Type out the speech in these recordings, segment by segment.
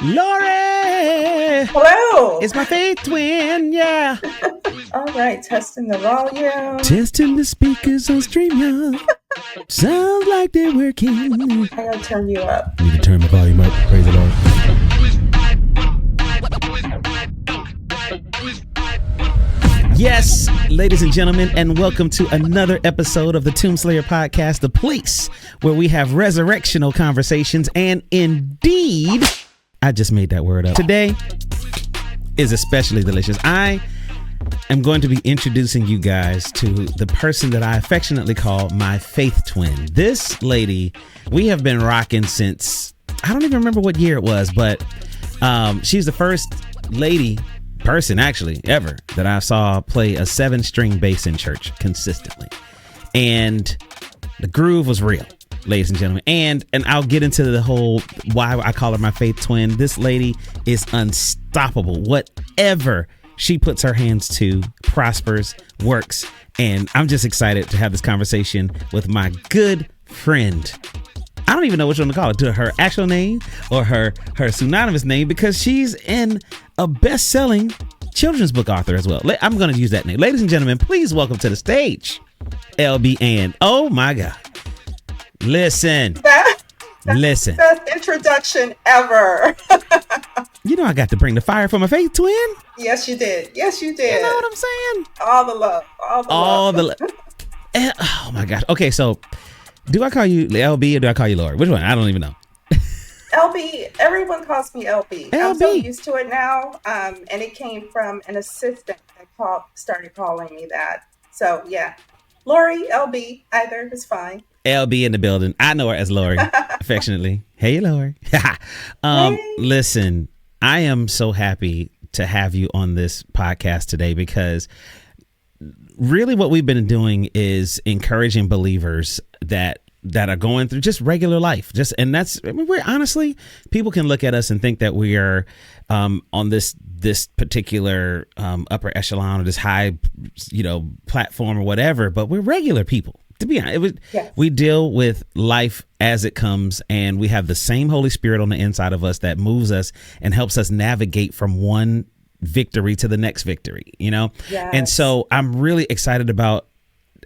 Lori! Hello. It's my faith twin, yeah. All right, testing the volume. Testing the speakers on StreamYard. Sounds like they're working. I gotta turn you up. Need to turn my volume up. Praise the Lord. Yes, ladies and gentlemen, and welcome to another episode of the Tombslayer Podcast, the place where we have resurrectional conversations, and indeed, I just made that word up. Today is especially delicious. I am going to be introducing you guys to the person that I affectionately call my faith twin. This lady, we have been rocking since, I don't even remember what year it was, but she's the first person actually ever that I saw play a 7-string bass in church consistently. And the groove was real, ladies and gentlemen. And I'll get into the whole why I call her my faith twin. This lady is unstoppable. Whatever she puts her hands to prospers, works. And I'm just excited to have this conversation with my good friend. I don't even know which one to call it, to her actual name or her synonymous name, because she's in a best-selling children's book author as well. I'm going to use that name. Ladies and gentlemen, please welcome to the stage, LB Ann. Oh my God. Listen. Listen. Best introduction ever. You know I got to bring the fire for my faith twin. Yes, you did. Yes, you did. You know what I'm saying? All the love. All the love. Oh my gosh. Okay, so do I call you LB or do I call you Lori? Which one? I don't even know. LB. Everyone calls me LB. LB. I'm so used to it now. And it came from an assistant that started calling me that. So yeah, Lori, LB, either is fine. LB in the building. I know her as Lori, affectionately. Hey, Lori. Hey. Listen, I am so happy to have you on this podcast today, because really what we've been doing is encouraging believers that are going through just regular life. We're honestly, people can look at us and think that we are on this particular upper echelon or this high, platform or whatever, but we're regular people. To be honest, yes. We deal with life as it comes, and we have the same Holy Spirit on the inside of us that moves us and helps us navigate from one victory to the next victory, Yes. And so I'm really excited about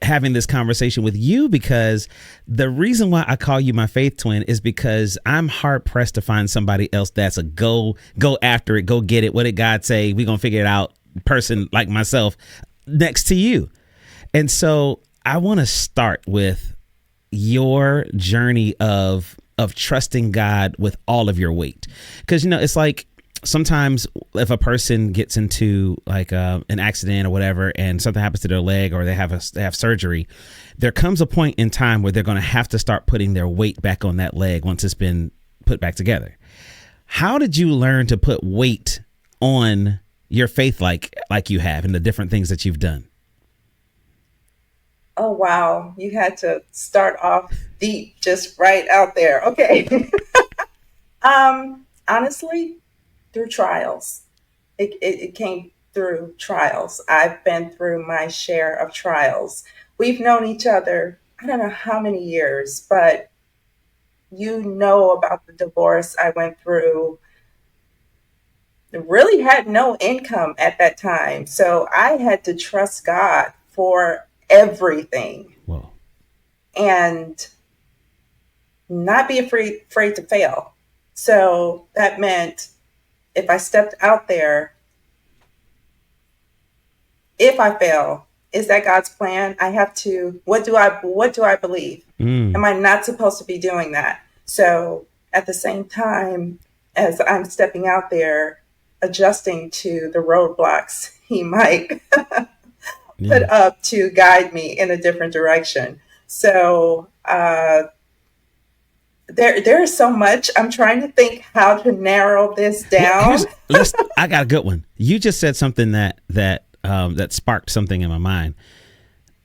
having this conversation with you, because the reason why I call you my faith twin is because I'm hard pressed to find somebody else that's a go after it, go get it. What did God say? We're going to figure it out person like myself next to you. And so I want to start with your journey of trusting God with all of your weight. Because, it's like sometimes if a person gets into like an accident or whatever, and something happens to their leg, or they have surgery, there comes a point in time where they're going to have to start putting their weight back on that leg once it's been put back together. How did you learn to put weight on your faith like you have, and the different things that you've done? Oh, wow. You had to start off deep, just right out there. Okay. Honestly, through trials. It came through trials. I've been through my share of trials. We've known each other, I don't know how many years, but you know about the divorce I went through. Really had no income at that time. So I had to trust God for everything. Whoa. And not be afraid to fail. So that meant if I stepped out there, if I fail, is that God's plan? I have to, what do I believe? Am I not supposed to be doing that? So at the same time as I'm stepping out there, adjusting to the roadblocks he might put up to guide me in a different direction. So there's so much. I'm trying to think how to narrow this down. I got a good one. You just said something that sparked something in my mind.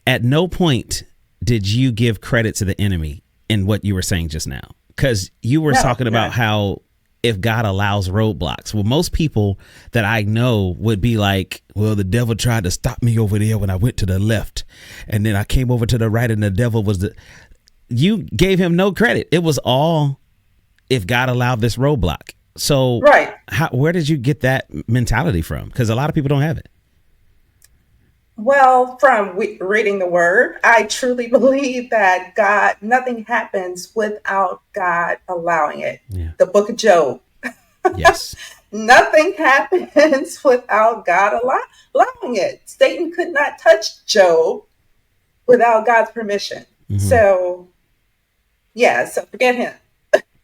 At no point did you give credit to the enemy in what you were saying just now, because you were talking about how if God allows roadblocks. Well, most people that I know would be like, well, the devil tried to stop me over there when I went to the left, and then I came over to the right, and the devil was you gave him no credit. It was all if God allowed this roadblock. So Right. where did you get that mentality from? Because a lot of people don't have it. Well, from reading the word, I truly believe that God, nothing happens without God allowing it. Yeah. The book of Job. Yes. Nothing happens without God allowing it. Satan could not touch Job without God's permission. Mm-hmm. So, yeah, so forget him.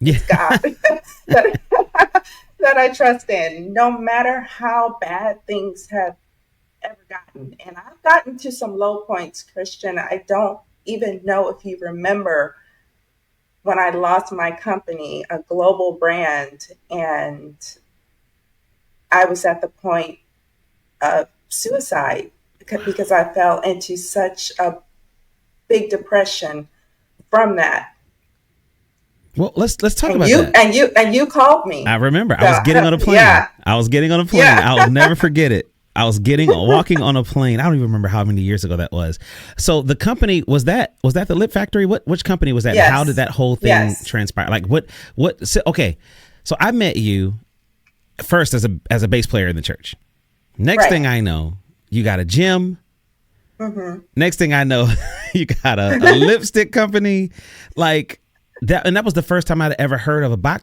Yeah. It's God that I trust in, no matter how bad things have ever gotten. And I've gotten to some low points, Christian. I don't even know if you remember when I lost my company, a global brand, and I was at the point of suicide because I fell into such a big depression from that. Well, let's talk And about you that. and you called me. I remember. I was getting on a plane. Yeah. I was getting on a plane. Yeah. I'll never forget it. I was walking on a plane. I don't even remember how many years ago that was. So the company was that the Lip Factory? Which company was that? Yes. How did that whole thing transpire? Like what? So, okay, so I met you first as a bass player in the church. Next thing I know, you got a gym. Mm-hmm. Next thing I know, you got a lipstick company, like. That was the first time I'd ever heard of a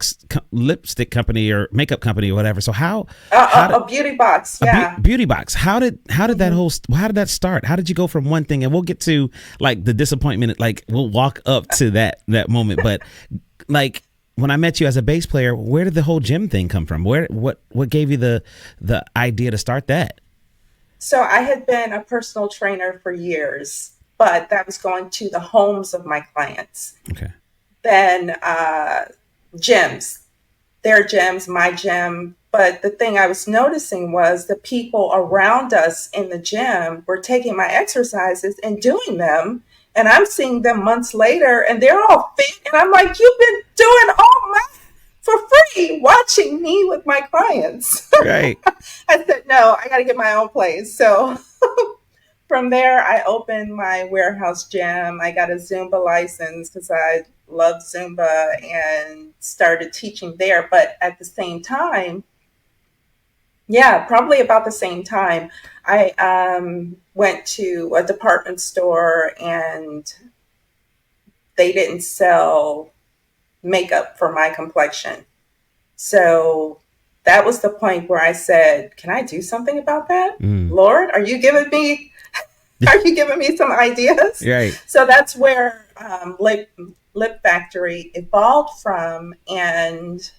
lipstick company or makeup company or whatever. So a beauty box, yeah, beauty box. How did that start? How did you go from one thing? And we'll get to like the disappointment. Like we'll walk up to that moment. But like when I met you as a bass player, where did the whole gym thing come from? What gave you the idea to start that? So I had been a personal trainer for years, but that was going to the homes of my clients. Okay. Then gyms, their gyms, my gym. But the thing I was noticing was the people around us in the gym were taking my exercises and doing them. And I'm seeing them months later and they're all fit. And I'm like, you've been doing all my for free, watching me with my clients. Right. I said, no, I got to get my own place. So from there, I opened my warehouse gym. I got a Zumba license because I love Zumba and started teaching there. But at the same time, probably about the same time, I went to a department store and they didn't sell makeup for my complexion. So that was the point where I said, can I do something about that? Lord, are you giving me some ideas? Right. So that's where Lip Factory evolved from. And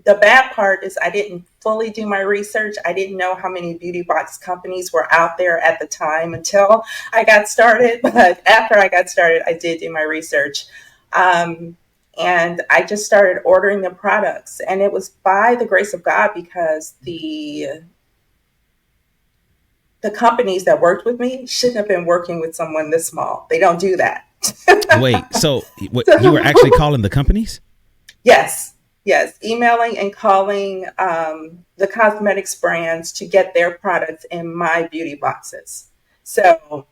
the bad part is I didn't fully do my research. I didn't know how many beauty box companies were out there at the time until I got started. But after I got started, I did do my research. And I just started ordering the products. And it was by the grace of God because the companies that worked with me shouldn't have been working with someone this small. They don't do that. Wait, so you were actually calling the companies? Yes, emailing and calling the cosmetics brands to get their products in my beauty boxes. So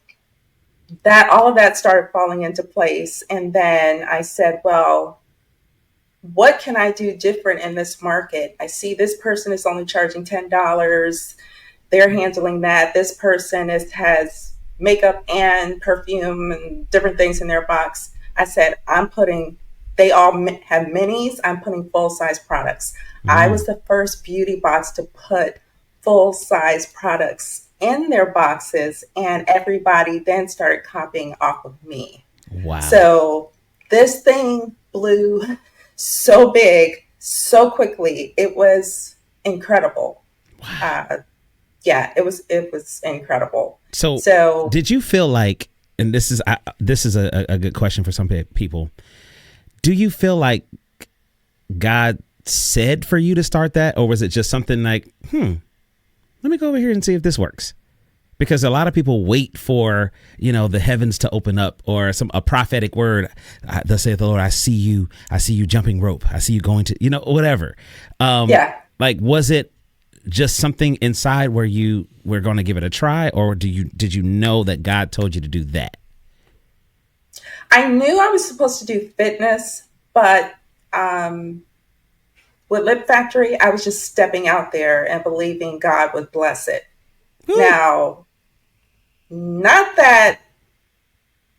all of that started falling into place. And then I said, well, what can I do different in this market? I see this person is only charging $10. They're handling that. This person has makeup and perfume and different things in their box. I said, they all have minis. I'm putting full-size products. I was the first beauty box to put full-size products in their boxes, and everybody then started copying off of me. Wow. So this thing blew so big, so quickly. It was incredible. Wow. It was incredible. So did you feel like, and this is a good question for some people, do you feel like God said for you to start that, or was it just something like, let me go over here and see if this works? Because a lot of people wait for, the heavens to open up or a prophetic word. Thus saith the Lord, I see you jumping rope. I see you going to, whatever. Like, was it just something inside where you were going to give it a try, or did you know that God told you to do that? I knew I was supposed to do fitness, but with Lip Factory, I was just stepping out there and believing God would bless it. Now, not that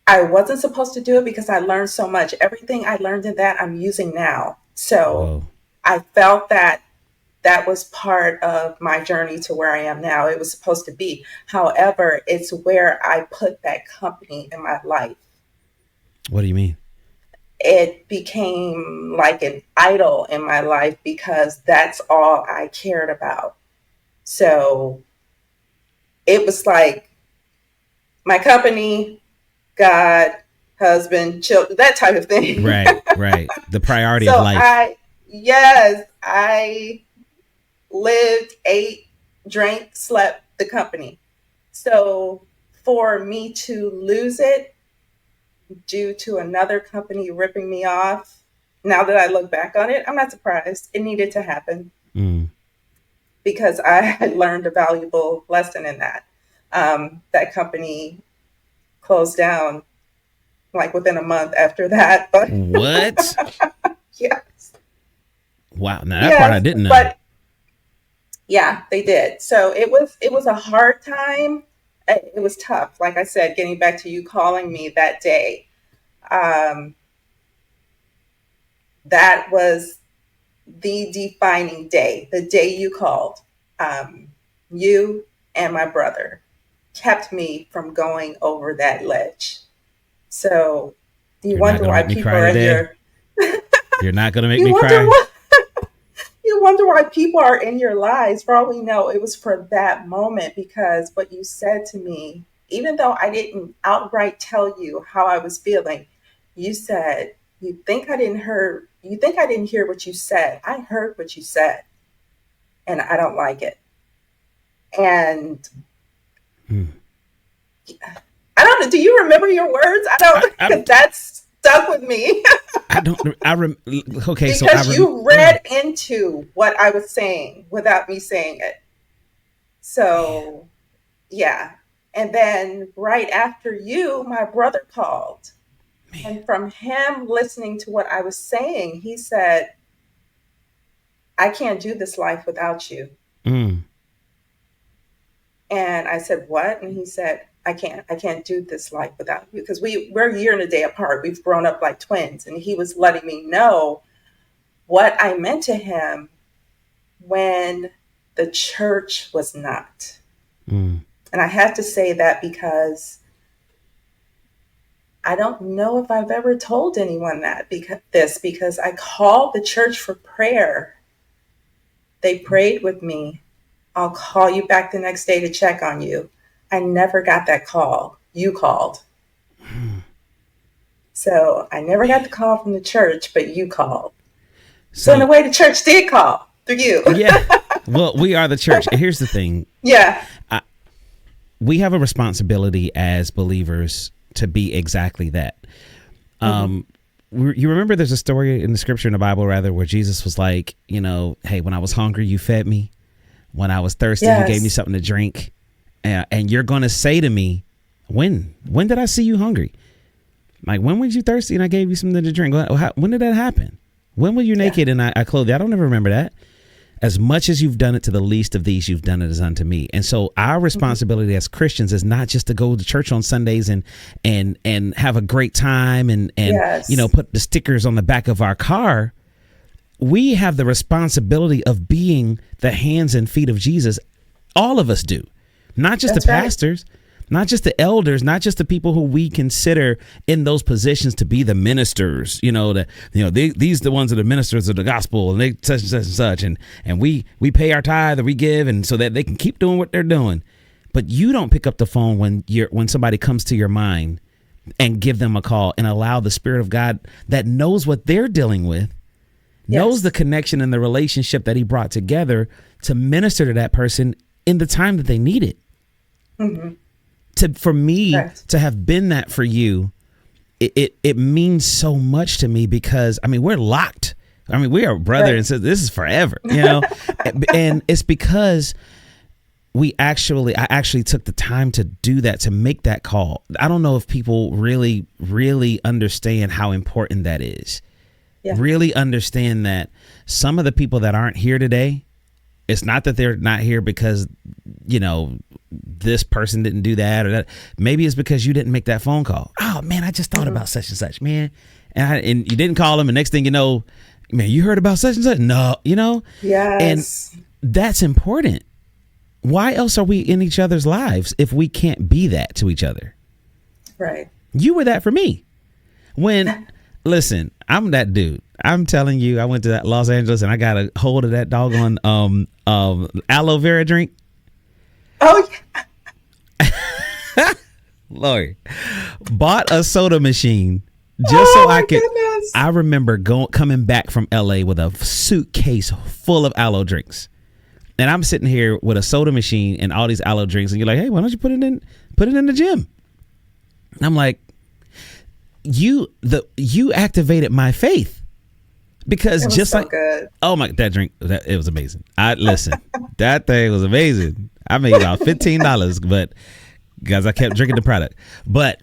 I wasn't supposed to do it, because I learned so much. Everything I learned in that, I'm using now. So I felt that that was part of my journey to where I am now. It was supposed to be. However, it's where I put that company in my life. What do you mean? It became like an idol in my life, because that's all I cared about. So it was like my company, God, husband, children, that type of thing. Right. The priority of life. I lived, ate, drank, slept the company. So for me to lose it due to another company ripping me off, now that I look back on it, I'm not surprised. It needed to happen because I had learned a valuable lesson in that. That company closed down like within a month after that. But what? Yes. Wow. Now that part I didn't know. But yeah, they did. So it was a hard time. It was tough. Like I said, getting back to you calling me that day. That was the defining day, the day you called. You and my brother kept me from going over that ledge. So you wonder why people are in your... You're not going to make me cry. You wonder why people are in your lives. For all we know, it was for that moment, because what you said to me, even though I didn't outright tell you how I was feeling, you said, you think I didn't hear what you said. I heard what you said, and I don't like it. And I don't know. Do you remember your words? I don't, because that's stuck with me. Okay. Because you read into what I was saying without me saying it. So, yeah. And then right after you, my brother called. And from him listening to what I was saying, he said, I can't do this life without you. And I said, what? And he said, I can't do this life without you, because we're a year and a day apart. We've grown up like twins. And he was letting me know what I meant to him when the church was not. And I have to say that because I don't know if I've ever told anyone that because I called the church for prayer. They prayed with me. I'll call you back the next day to check on you. I never got that call. You called. So I never got the call from the church, but you called. So in a way, the church did call through you. Yeah. Well, we are the church. Here's the thing. Yeah. We have a responsibility as believers to be exactly that. You remember there's a story in the scripture, in the Bible rather, where Jesus was like, hey, when I was hungry, you fed me. When I was thirsty, you gave me something to drink. And you're going to say to me, when did I see you hungry? Like, when was you thirsty and I gave you something to drink? When did that happen? When were you naked and I clothed you? I don't ever remember that. As much as you've done it to the least of these, you've done it as unto me. And so our responsibility as Christians is not just to go to church on Sundays and have a great time and put the stickers on the back of our car. We have the responsibility of being the hands and feet of Jesus. All of us do. Not just the pastors, not just the elders, not just the people who we consider in those positions to be the ministers, these are the ones that are ministers of the gospel, and they such and such and such. And we pay our tithe that we give, and so that they can keep doing what they're doing. But you don't pick up the phone when somebody comes to your mind and give them a call and allow the Spirit of God that knows what they're dealing with, knows the connection and the relationship that he brought together to minister to that person in the time that they need it. For me to have been that for you, it means so much to me, because we're locked. We are brother and sister. This is forever, and it's because I actually took the time to do that, to make that call. I don't know if people really, really understand how important that is. Yeah. Really understand that some of the people that aren't here today, it's not that they're not here because, you know, this person didn't do that or that. Maybe it's because you didn't make that phone call. Oh man, I just thought about such and such, man. And you didn't call them. And next thing you know, man, you heard about such and such? No, you know? Yes. And that's important. Why else are we in each other's lives if we can't be that to each other? Right. You were that for me. When, listen, I'm that dude. I'm telling you, I went to that Los Angeles and I got a hold of that doggone aloe vera drink. Oh, yeah. Lord, bought a soda machine just so I could. Goodness. I remember coming back from LA with a suitcase full of aloe drinks. And I'm sitting here with a soda machine and all these aloe drinks. And you're like, hey, why don't you put it in the gym? And I'm like, you activated my faith. Because just so like, good. Oh my, that drink, it was amazing. Listen, that thing was amazing. I made about $15, but guys, I kept drinking the product. But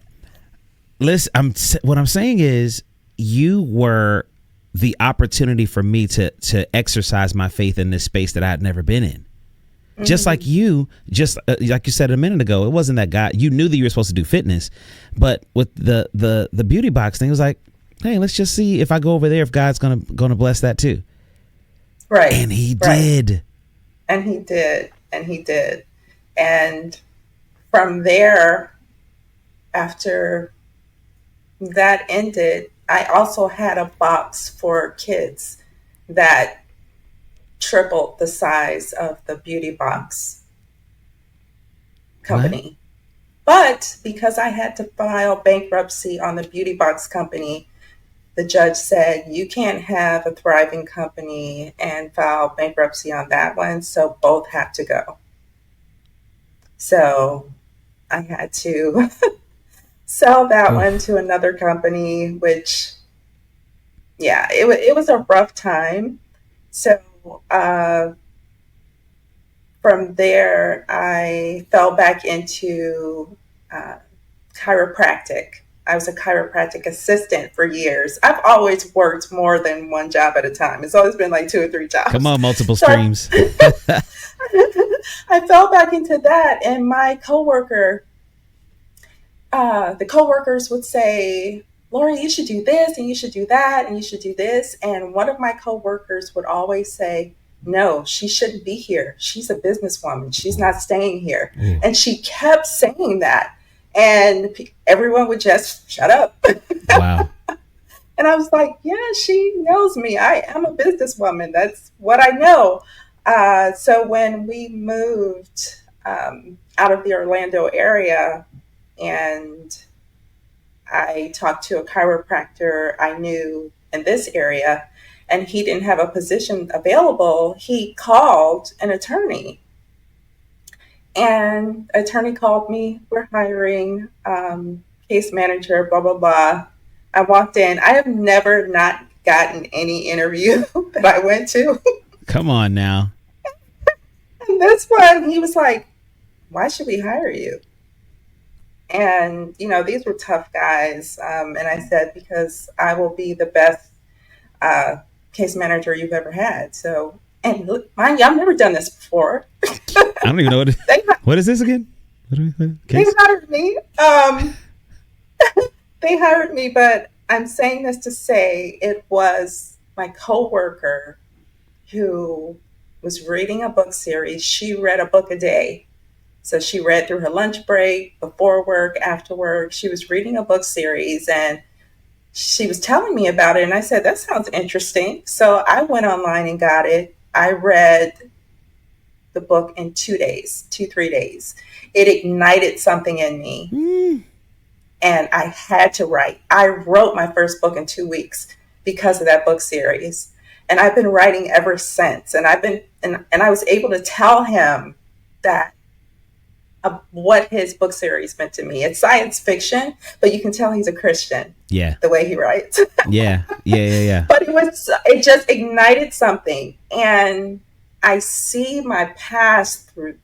listen, what I'm saying is, you were the opportunity for me to exercise my faith in this space that I had never been in. Mm-hmm. Just like you, like you said a minute ago, it wasn't that guy. You knew that you were supposed to do fitness, but with the beauty box thing, it was like, hey, let's just see if I go over there, if God's gonna bless that too. Right. And he did. And he did. And he did. And from there, after that ended, I also had a box for kids that tripled the size of the beauty box company. What? But because I had to file bankruptcy on the beauty box company, the judge said, you can't have a thriving company and file bankruptcy on that one. So both have to go. So I had to sell that one to another company, which, yeah, it was a rough time. So from there, I fell back into chiropractic. I was a chiropractic assistant for years. I've always worked more than one job at a time. It's always been like 2 or 3 jobs. Come on, multiple streams. I fell back into that, and my coworker, the coworkers would say, Lori, you should do this, and you should do that, and you should do this. And one of my coworkers would always say, no, she shouldn't be here. She's a businesswoman. She's not staying here. And she kept saying that. And everyone would just shut up. Wow. And I was like, yeah, she knows me. I am a businesswoman. That's what I know. So when we moved out of the Orlando area, and I talked to a chiropractor I knew in this area, and he didn't have a position available, he called an attorney. And attorney called me, we're hiring case manager, blah, blah, blah. I walked in. I have never not gotten any interview that I went to. Come on now. And this one, he was like, why should we hire you? And, you know, these were tough guys. And I said, because I will be the best case manager you've ever had. So, and look, mind you, I've never done this before. I don't even know what is this again? They hired me. They hired me, but I'm saying this to say it was my coworker who was reading a book series. She read a book a day. So she read through her lunch break, before work, after work. She was reading a book series and she was telling me about it. And I said, that sounds interesting. So I went online and got it. I read the book in 3 days. It ignited something in me. And I had to write. I wrote my first book in 2 weeks because of that book series. And I've been writing ever since. And I was able to tell him that what his book series meant to me. It's science fiction, but you can tell he's a Christian. Yeah. The way he writes. Yeah. But it just ignited something. And I see my past through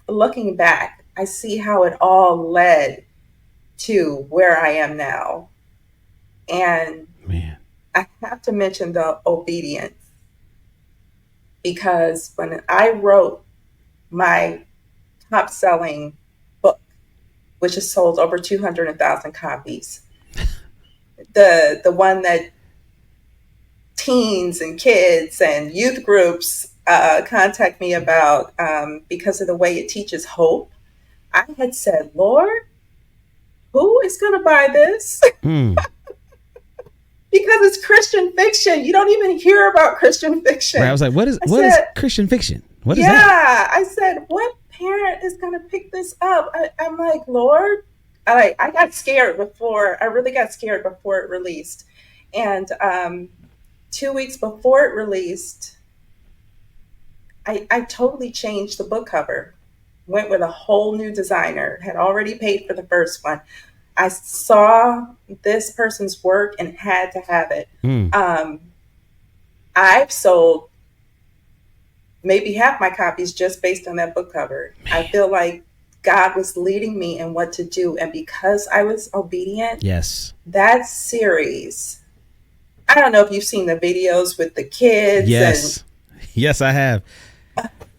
looking back. I see how it all led to where I am now. And man, I have to mention the obedience, because when I wrote my top selling book, which has sold over 200,000 copies, the one that teens and kids and youth groups contact me about, because of the way it teaches hope, I had said, Lord, who is going to buy this? Because it's Christian fiction. You don't even hear about Christian fiction. Right, I was like, what is Christian fiction? What is that? Yeah, I said, what parent is going to pick this up? I'm like, Lord, I got scared before. I really got scared before it released. And 2 weeks before it released, I totally changed the book cover. Went with a whole new designer, had already paid for the first one. I saw this person's work and had to have it. I've sold maybe half my copies just based on that book cover. Man. I feel like God was leading me in what to do. And because I was obedient, yes, that series, I don't know if you've seen the videos with the kids. Yes. Yes, I have.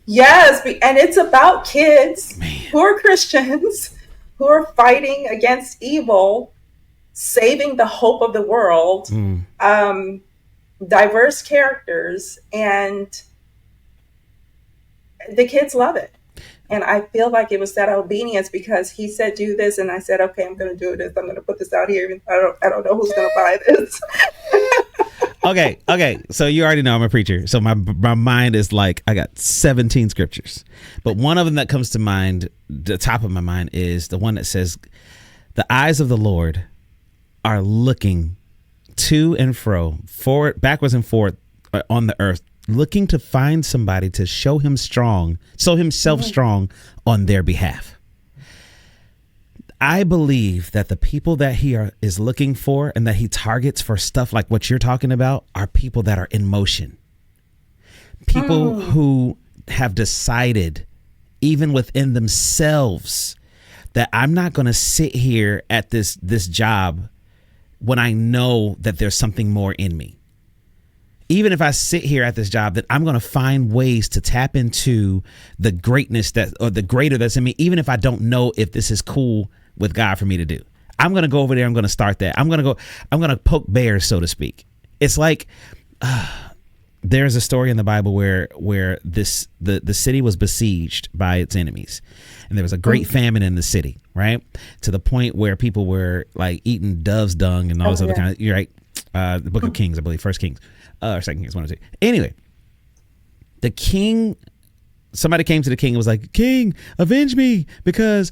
Yes. And it's about kids who are Christians, who are fighting against evil, saving the hope of the world, diverse characters, and the kids love it. And I feel like it was that obedience, because he said, do this. And I said, okay, I'm going to do this. I'm going to put this out here. Even I don't know who's going to buy this. Okay. So you already know I'm a preacher. So my mind is like, I got 17 scriptures. But one of them that comes to mind, the top of my mind, is the one that says, the eyes of the Lord are looking to and fro, forward, backwards and forward on the earth, looking to find somebody to show himself strong on their behalf. I believe that the people that he is looking for and that he targets for stuff like what you're talking about are people that are in motion. People who have decided, even within themselves, that I'm not going to sit here at this job when I know that there's something more in me. Even if I sit here at this job, that I'm going to find ways to tap into the greatness or the greater that's in me, even if I don't know if this is cool with God for me to do. I'm going to go over there. I'm going to start that. I'm going to poke bears, so to speak. It's like there's a story in the Bible where the city was besieged by its enemies, and there was a great famine in the city, right? To the point where people were like eating dove's dung and all this other kind of, you're right. The Book of Kings, I believe, First Kings, or Second Kings, one or two. Anyway, the king, somebody came to the king and was like, King, avenge me, because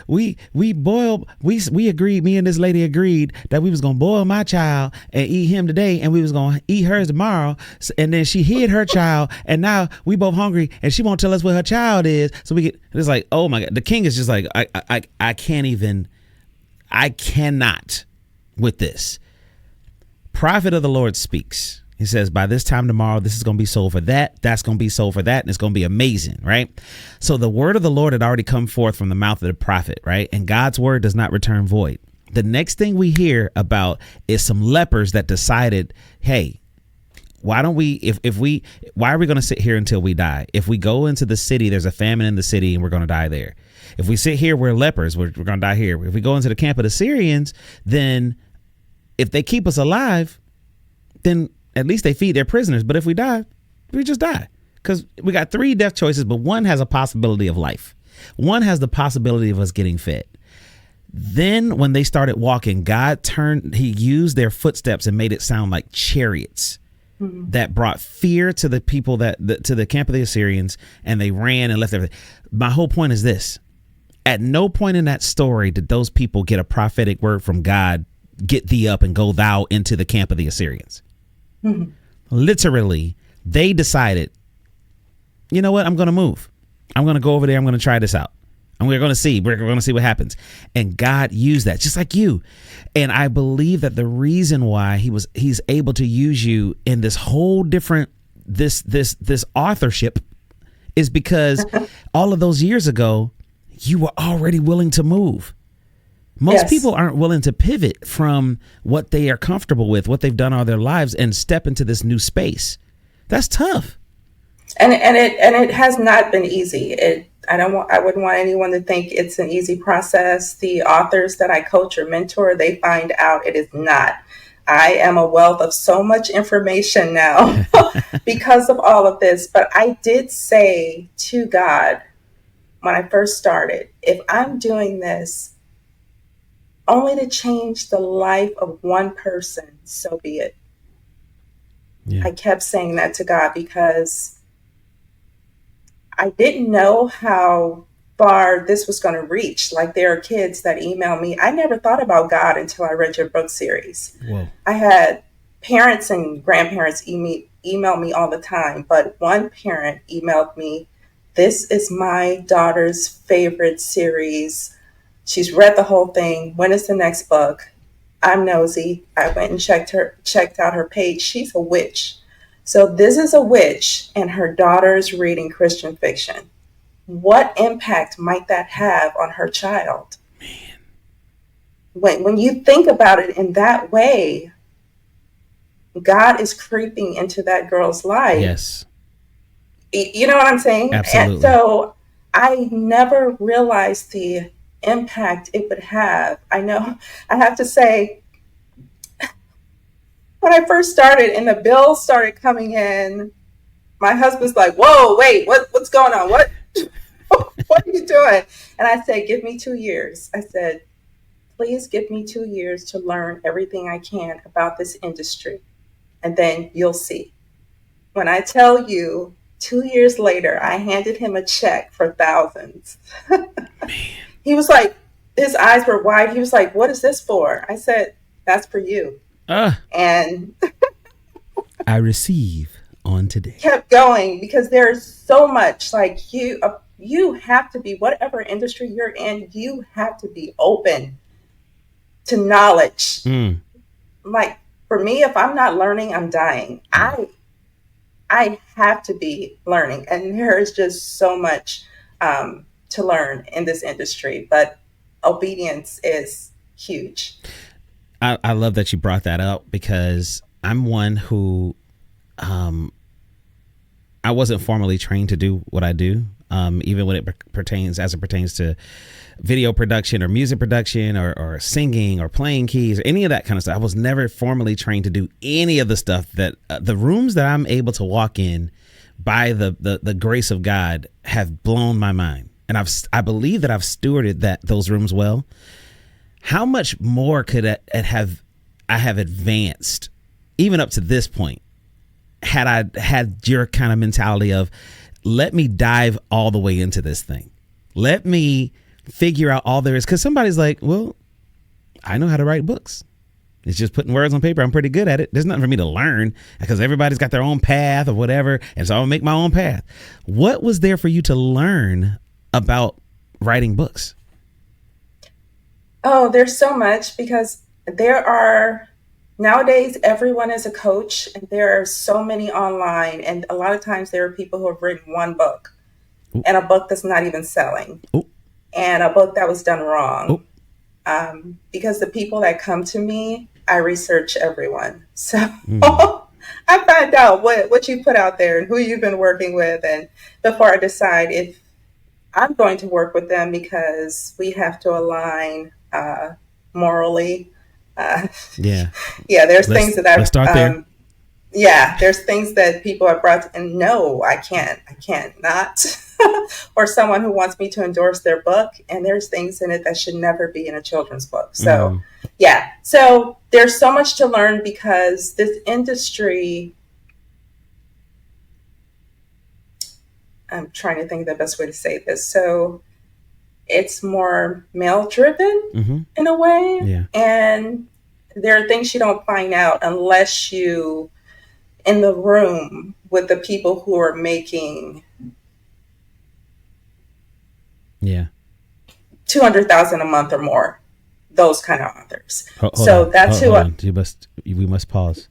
we agreed, me and this lady agreed that we was gonna boil my child and eat him today, and we was gonna eat hers tomorrow. And then she hid her child, and now we both hungry, and she won't tell us where her child is. So it's like, oh my God, the king is just like, I cannot with this. Prophet of the Lord speaks. He says, by this time tomorrow, this is going to be sold for that. That's going to be sold for that. And it's going to be amazing. Right. So the word of the Lord had already come forth from the mouth of the prophet. Right. And God's word does not return void. The next thing we hear about is some lepers that decided, hey, why don't we, why are we going to sit here until we die? If we go into the city, there's a famine in the city and we're going to die there. If we sit here, we're lepers. We're going to die here. If we go into the camp of the Syrians, then if they keep us alive, then at least they feed their prisoners. But if we die, we just die, because we got 3 death choices, but one has a possibility of life. One has the possibility of us getting fed. Then when they started walking, he used their footsteps and made it sound like chariots that brought fear to the people to the camp of the Assyrians, and they ran and left everything. My whole point is this. At no point in that story did those people get a prophetic word from God, get thee up and go thou into the camp of the Assyrians. Literally, they decided, you know what? I'm going to move. I'm going to go over there. I'm going to try this out. And we're going to see what happens. And God used that, just like you. And I believe that the reason why he's able to use you in this whole different, this authorship is because all of those years ago, you were already willing to move. Most people aren't willing to pivot from what they are comfortable with, what they've done all their lives, and step into this new space. That's tough. And it has not been easy. I wouldn't want anyone to think it's an easy process. The authors that I coach or mentor, they find out it is not. I am a wealth of so much information now because of all of this. But I did say to God when I first started, if I'm doing this only to change the life of one person, so be it. Yeah. I kept saying that to God because I didn't know how far this was going to reach. Like, there are kids that email me. I never thought about God until I read your book series. Whoa. I had parents and grandparents email me all the time, but one parent emailed me, "This is my daughter's favorite series. She's read the whole thing. When is the next book?" I'm nosy. I went and checked out her page. She's a witch. So this is a witch and her daughter's reading Christian fiction. What impact might that have on her child? Man. When you think about it in that way, God is creeping into that girl's life. Yes. You know what I'm saying? Absolutely. And so I never realized the impact it would have. I know I have to say, when I first started and the bills started coming in, my husband's like, "Whoa, wait, what's going on? What are you doing?" And I said, "Give me 2 years." I said, "Please give me 2 years to learn everything I can about this industry. And then you'll see." When I tell you, 2 years later, I handed him a check for thousands. He was like, his eyes were wide. He was like, "What is this for?" I said, "That's for you." And I receive on today. Kept going because there's so much. Like, you have to be, whatever industry you're in, you have to be open to knowledge. Like, for me, if I'm not learning, I'm dying. I have to be learning, and there is just so much to learn in this industry, but obedience is huge. I love that you brought that up, because I'm one who I wasn't formally trained to do what I do, even when it pertains to video production or music production or singing or playing keys or any of that kind of stuff. I was never formally trained to do any of the stuff that the rooms that I'm able to walk in by the grace of God have blown my mind. And I believe that I've stewarded those rooms well. How much more could I have advanced even up to this point had I had your kind of mentality of, let me dive all the way into this thing. Let me figure out all there is. Because somebody's like, "Well, I know how to write books. It's just putting words on paper. I'm pretty good at it. There's nothing for me to learn," because everybody's got their own path or whatever. And so I'll make my own path. What was there for you to learn about writing books? Oh, there's so much, because nowadays everyone is a coach, and there are so many online. And a lot of times there are people who have written one book. Ooh. And a book that's not even selling. Ooh. And a book that was done wrong. Because the people that come to me, I research everyone. So I find out what you put out there and who you've been working with, and before I decide if I'm going to work with them, because we have to align morally. There's things that let's start there. There's things that people have brought and no, I can't not. Or someone who wants me to endorse their book, and there's things in it that should never be in a children's book. So so there's so much to learn, because this industry, I'm trying to think of the best way to say this. So it's more male driven in a way. Yeah. And there are things you don't find out unless you in the room with the people who are making $200,000 a month or more. Those kind of authors. We must pause.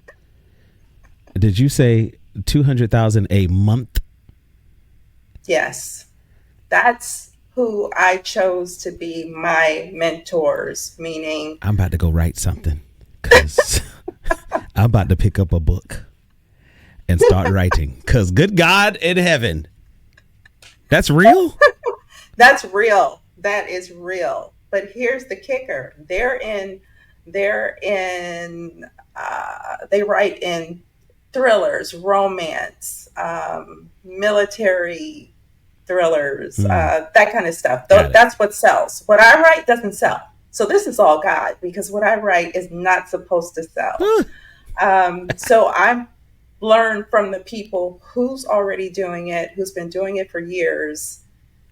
Did you say 200,000 a month? Yes. That's who I chose to be my mentors, meaning I'm about to go write something because I'm about to pick up a book and start writing because good God in heaven, that's real. that's real. That is real. But here's the kicker. They write in thrillers, romance, military thrillers, that kind of stuff. That's what sells. What I write doesn't sell. So this is all God, because what I write is not supposed to sell. So I've learned from the people who's already doing it, who's been doing it for years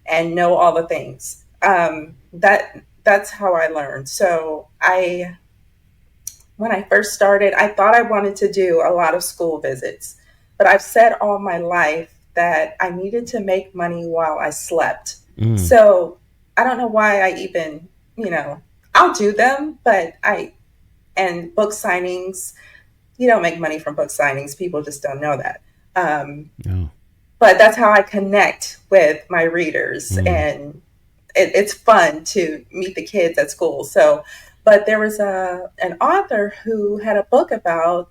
and know all the things. That's how I learned. So when I first started, I thought I wanted to do a lot of school visits, but I've said all my life that I needed to make money while I slept. So I don't know why I even, I'll do them, and book signings, you don't make money from book signings. People just don't know that. No. But that's how I connect with my readers. And it's fun to meet the kids at school. So, but there was an author who had a book about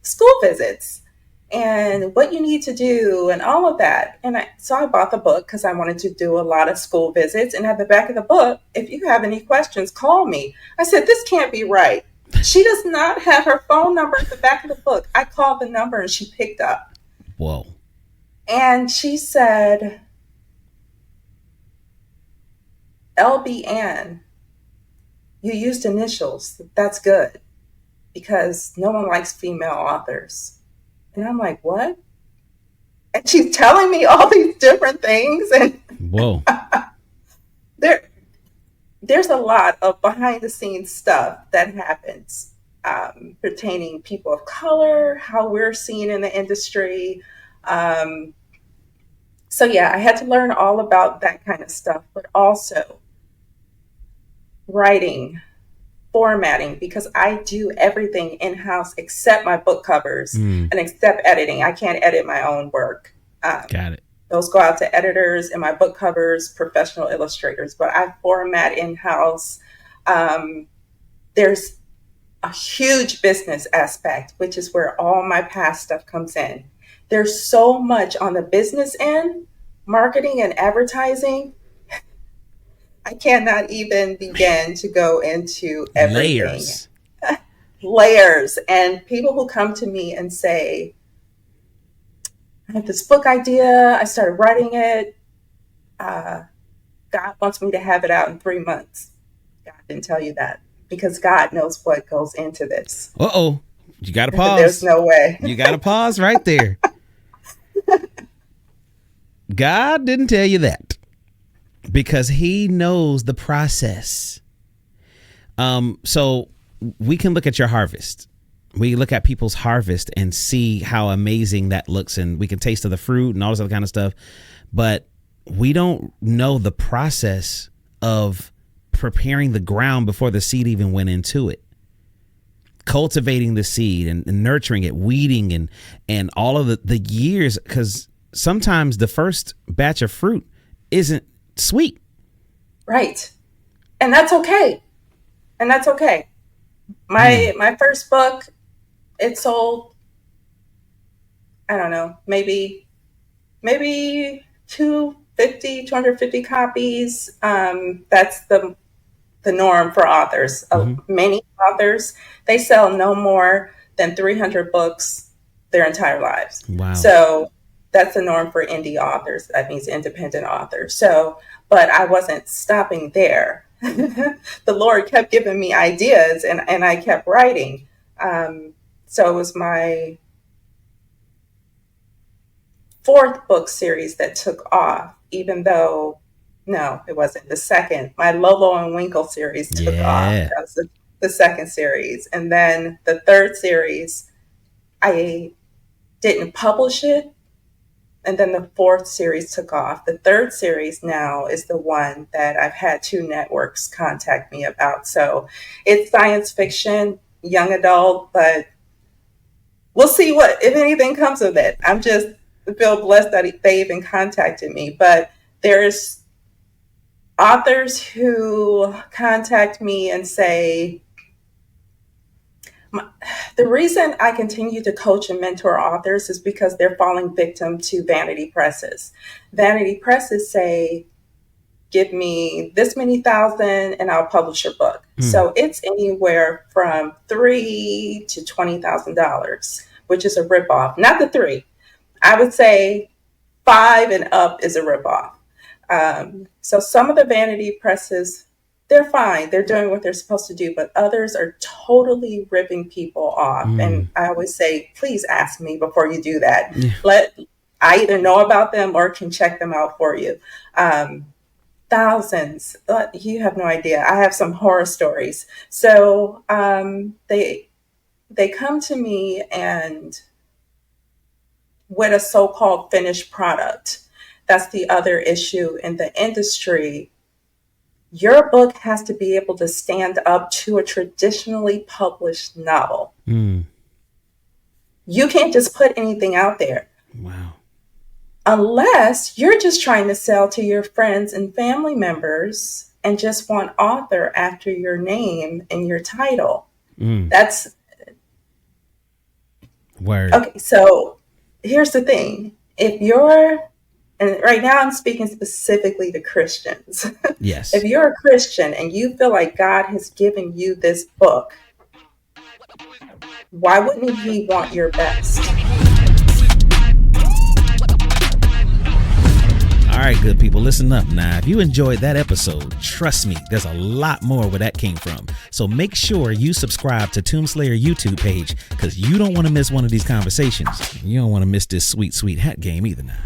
school visits and what you need to do and all of that. And so I bought the book because I wanted to do a lot of school visits. And at the back of the book, if you have any questions, call me. I said, this can't be right. She does not have her phone number at the back of the book. I called the number and she picked up. Whoa. And she said, LB Ann, you used initials. That's good because no one likes female authors. And I'm like, what? And she's telling me all these different things. And whoa. There's a lot of behind the scenes stuff that happens pertaining people of color, how we're seen in the industry. So yeah, I had to learn all about that kind of stuff, but also writing, formatting, because I do everything in-house except my book covers and except editing. I can't edit my own work. Got it. Those go out to editors, and my book covers, professional illustrators, but I format in-house. There's a huge business aspect, which is where all my past stuff comes in. There's so much on the business end, marketing and advertising. I cannot even begin to go into everything. Layers. And people who come to me and say, I have this book idea. I started writing it. God wants me to have it out in 3 months. God didn't tell you that because God knows what goes into this. Uh-oh. You got to pause. There's no way. You got to pause right there. God didn't tell you that because he knows the process. So we can look at your harvest. We look at people's harvest and see how amazing that looks, and we can taste of the fruit and all this other kind of stuff. But we don't know the process of preparing the ground before the seed even went into it. Cultivating the seed and nurturing it, weeding and all of the years, because sometimes the first batch of fruit isn't sweet. Right. And that's okay. My first book, it sold, I don't know, maybe 250 copies. That's the norm for authors. Many authors, they sell no more than 300 books their entire lives. Wow. So that's the norm for indie authors. That means independent authors. So, but I wasn't stopping there. The Lord kept giving me ideas and I kept writing. So it was my 4th book series that took off, even though, no, it wasn't. The second, my Lolo and Winkle series took off. That was the second series. And then the 3rd series, I didn't publish it. And then the 4th series took off. The 3rd series now is the one that I've had 2 networks contact me about. So it's science fiction, young adult, but we'll see if anything comes of it. I'm just feel blessed that they even contacted me. But there's authors who contact me and say, the reason I continue to coach and mentor authors is because they're falling victim to vanity presses. Vanity presses say, give me this many thousand and I'll publish your book. So it's anywhere from $3,000 to $20,000, which is a ripoff. Not the $3. I would say $5 and up is a ripoff. So some of the vanity presses, they're fine. They're doing what they're supposed to do, but others are totally ripping people off. And I always say, please ask me before you do that. I either know about them or can check them out for you. Thousands, you have no idea. I have some horror stories. So they come to me and with a so-called finished product. That's the other issue in the industry. Your book has to be able to stand up to a traditionally published novel. You can't just put anything out there. Wow. Unless you're just trying to sell to your friends and family members and just want author after your name and your title. That's word. Okay, so here's the thing. If you're, and right now I'm speaking specifically to Christians. Yes. If you're a Christian and you feel like God has given you this book, why wouldn't he want your best? All right, good people, listen up now. If you enjoyed that episode, trust me, there's a lot more where that came from. So make sure you subscribe to Tombslayer YouTube page because you don't want to miss one of these conversations. You don't want to miss this sweet, sweet hat game either now.